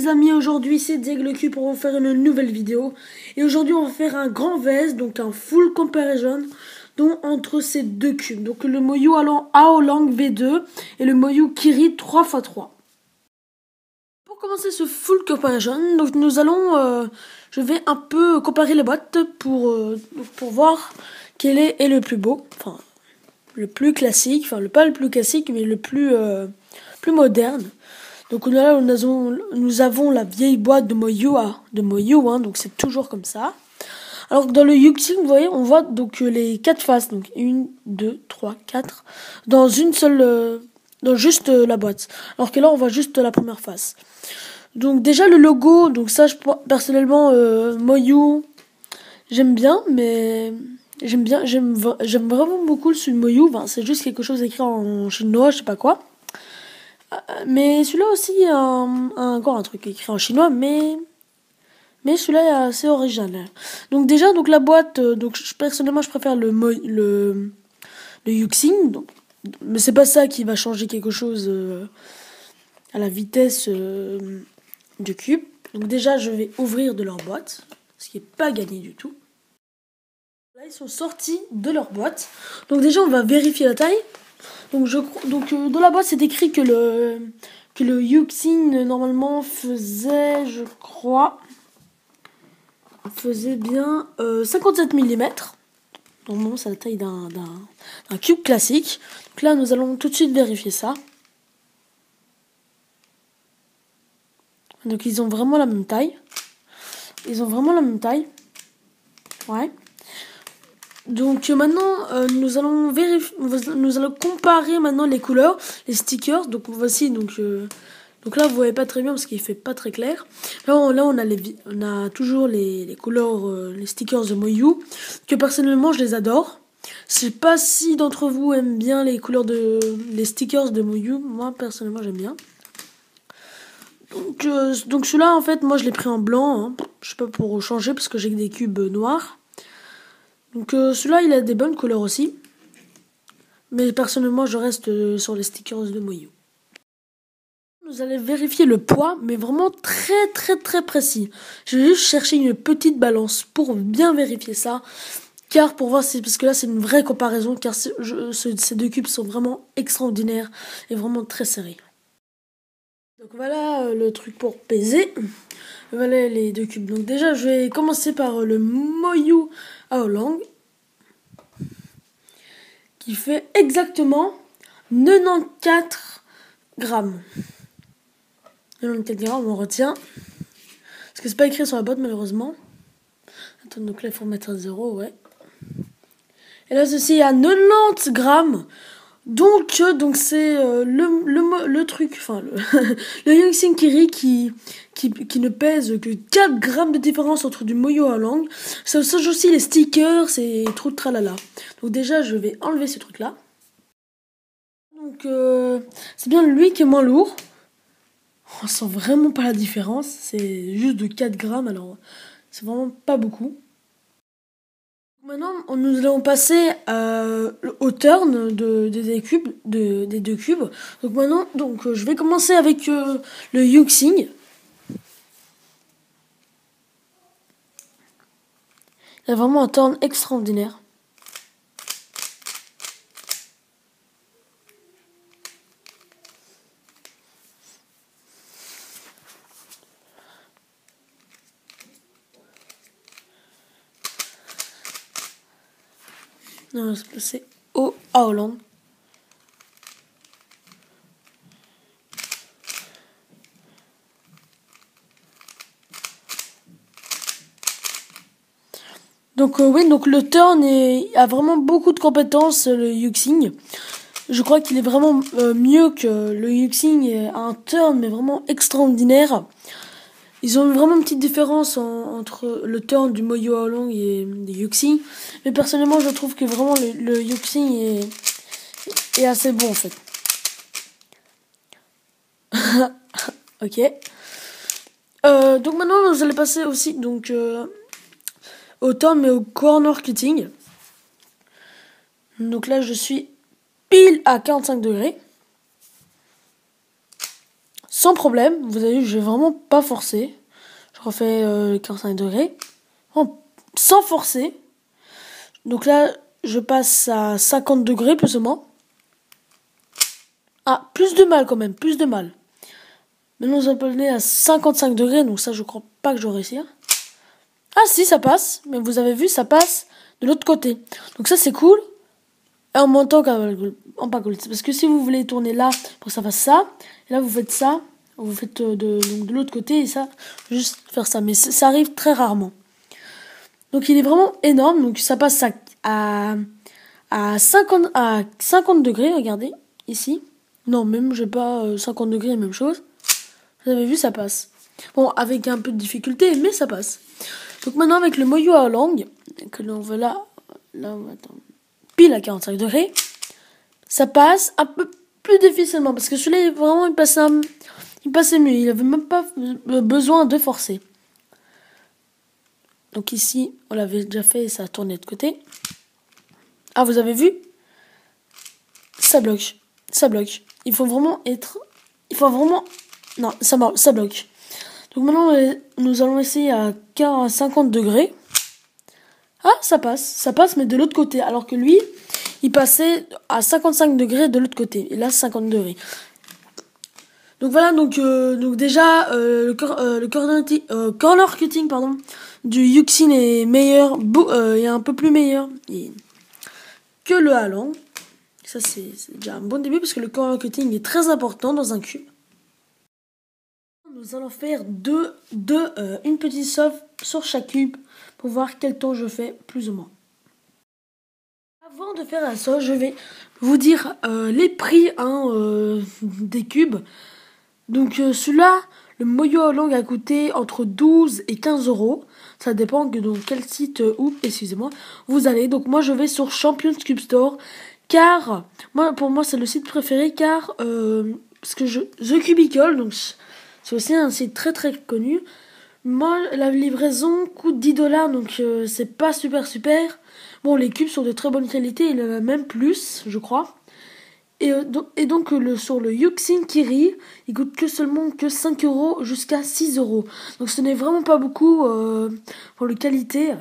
amis, aujourd'hui c'est Dieg le Q pour vous faire une nouvelle vidéo. Et aujourd'hui on va faire un grand vs, donc un full comparison donc, entre ces deux cubes. Donc le Moyu Aolang V2 et le Moyu Kirin 3x3. Pour commencer ce full comparison, donc nous allons, je vais un peu comparer les boîtes pour voir quel est le plus beau, enfin le plus classique, enfin pas le plus classique mais le plus moderne. Donc là, nous avons la vieille boîte de Moyu, donc c'est toujours comme ça. Alors que dans le Yuxing, vous voyez, on voit donc les 4 faces, donc 1, 2, 3, 4, dans une seule, dans juste la boîte. Alors que là, on voit juste la première face. Donc déjà le logo, donc ça, personnellement, Moyu, j'aime bien, mais j'aime vraiment beaucoup celui de Moyu. Enfin, c'est juste quelque chose écrit en chinois, je sais pas quoi. Mais celui-là aussi a encore un truc écrit en chinois, mais celui-là est assez original. Donc déjà, donc la boîte, personnellement je préfère le Yuxing, mais c'est pas ça qui va changer quelque chose à la vitesse du cube. Donc déjà, je vais ouvrir de leur boîte, ce qui est pas gagné du tout. Là, ils sont sortis de leur boîte. Donc déjà, on va vérifier la taille. Donc dans la boîte c'est écrit que le Yuxing normalement faisait, je crois, bien 57 mm. Normalement c'est la taille d'un cube classique. Donc là nous allons tout de suite vérifier ça. Donc ils ont vraiment la même taille. Ouais. Donc maintenant, nous allons comparer maintenant les couleurs, les stickers. Donc voici, donc là vous voyez pas très bien parce qu'il fait pas très clair. Là on a toujours les couleurs, les stickers de Moyu que personnellement je les adore. Je sais pas si d'entre vous aiment bien les stickers de Moyu. Moi personnellement j'aime bien. Donc celui-là en fait moi je l'ai pris en blanc. Hein. Je sais pas pour changer parce que j'ai des cubes noirs. Donc celui-là il a des bonnes couleurs aussi. Mais personnellement je reste sur les stickers de Moyu. Nous allons vérifier le poids, mais vraiment très précis. Je vais juste chercher une petite balance pour bien vérifier ça. Car pour voir, parce que là c'est une vraie comparaison, car ces deux cubes sont vraiment extraordinaires et vraiment très serrés. Donc voilà le truc pour peser. Voilà les deux cubes. Donc déjà je vais commencer par le Moyu Aolang, qui fait exactement 94 grammes. 94 grammes, on retient. Parce que c'est pas écrit sur la boîte, malheureusement. Attends, donc là, il faut mettre un 0, ouais. Et là, ceci est à 90 grammes. Donc c'est le truc, enfin, le Yuxing Kirin qui ne pèse que 4 grammes de différence entre du Moyu Aolang. Ça change aussi les stickers, c'est trop de tralala. Donc déjà, je vais enlever ce truc-là. Donc, c'est bien lui qui est moins lourd. On sent vraiment pas la différence. C'est juste de 4 grammes, alors c'est vraiment pas beaucoup. Maintenant, nous allons passer au turn des deux cubes. Donc maintenant, je vais commencer avec le Yuxing. Il a vraiment un turn extraordinaire. On va se passer au Aolang. Donc oui, donc le turn a vraiment beaucoup de compétences, le Yuxing. Je crois qu'il est vraiment mieux que le Yuxing, a un turn mais vraiment extraordinaire. Ils ont vraiment une petite différence entre le turn du Moyu Aolang et du Yuxing. Mais personnellement, je trouve que vraiment le Yuxing est assez bon en fait. Ok. Donc maintenant, nous allons passer aussi au turn mais au corner cutting. Donc là, je suis pile à 45 degrés. sans problème. Vous avez vu, je vais vraiment pas forcer. Je refais 45 degrés. Sans forcer. Donc là, je passe à 50 degrés plus ou moins. Ah, plus de mal quand même, plus de mal. Maintenant, je peux le nez à 55 degrés, donc ça, je crois pas que je vais réussir. Ah si, ça passe, mais vous avez vu, ça passe de l'autre côté. Donc ça, c'est cool. Et en montant en pas cool. Parce que si vous voulez tourner là, pour que ça fasse ça, et là, vous faites ça, vous faites de l'autre côté, et ça, juste faire ça. Mais ça arrive très rarement. Donc il est vraiment énorme, donc ça passe à 50 degrés, regardez, ici. Non, même, j'ai pas 50 degrés, même chose. Vous avez vu, ça passe. Bon, avec un peu de difficulté, mais ça passe. Donc maintenant, avec le Moyo à langue, que l'on veut là, attends, pile à 45 degrés, ça passe un peu plus difficilement. Parce que celui-là, vraiment, il passait mieux. Il avait même pas besoin de forcer. Donc ici, on l'avait déjà fait et ça a tourné de côté. Ah, vous avez vu? Ça bloque. Ça bloque. Il faut vraiment non, ça bloque. Donc maintenant, nous allons essayer à 50 degrés. Ah, ça passe, mais de l'autre côté. Alors que lui, il passait à 55 degrés de l'autre côté. Et là, 50 degrés. Donc voilà, donc déjà, le corner cutting, pardon, du Yuxin est meilleur, est un peu plus meilleur que le Halang. Ça, c'est déjà un bon début parce que le corner cutting est très important dans un cube. Nous allons faire une petite sauve sur chaque cube pour voir quel temps je fais plus ou moins. Avant de faire la sauce, je vais vous dire les prix des cubes. Donc celui-là, le Moyo Halang a coûté entre 12 et 15 euros. Ça dépend de quel site excusez-moi, vous allez. Donc moi je vais sur Champions Cube Store car pour moi c'est le site préféré car parce que The Cubicle, donc c'est aussi un site très très connu. Moi, la livraison coûte 10 $, donc c'est pas super. Bon, les cubes sont de très bonne qualité, il y en a même plus, je crois. Et donc sur le Yuxin Kiri, il coûte seulement 5 euros jusqu'à 6 euros. Donc ce n'est vraiment pas beaucoup pour la qualité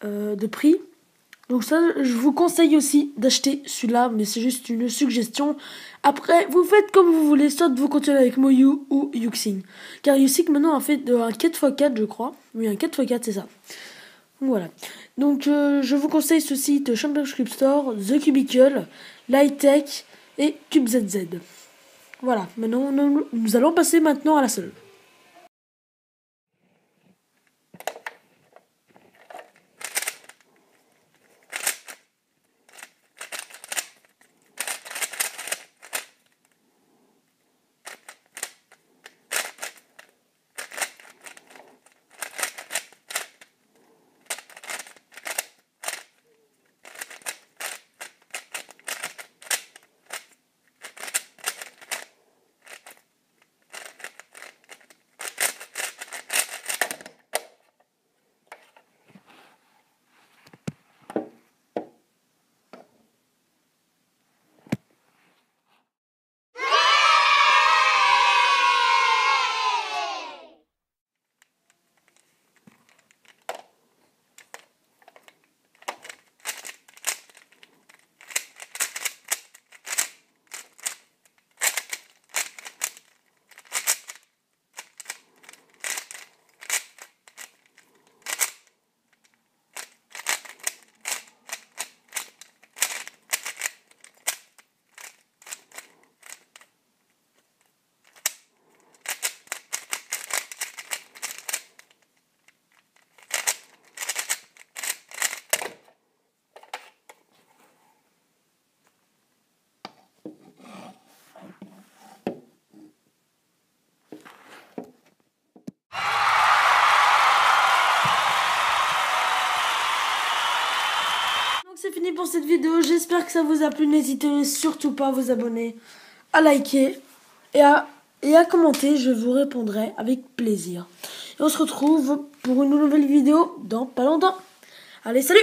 de prix. Donc ça, je vous conseille aussi d'acheter celui-là, mais c'est juste une suggestion. Après, vous faites comme vous voulez, soit vous continuez avec Moyu ou Yuxin. Car Yuxin maintenant a fait un 4x4, je crois. Oui, un 4x4, c'est ça. Donc voilà. Donc je vous conseille ce site Champions Cube Store, The Cubicle, Lightech et CubeZZ. Voilà, maintenant nous allons passer maintenant à la seule. C'est fini pour cette vidéo, j'espère que ça vous a plu, n'hésitez surtout pas à vous abonner, à liker et à commenter, je vous répondrai avec plaisir. Et on se retrouve pour une nouvelle vidéo dans pas longtemps. Allez, salut!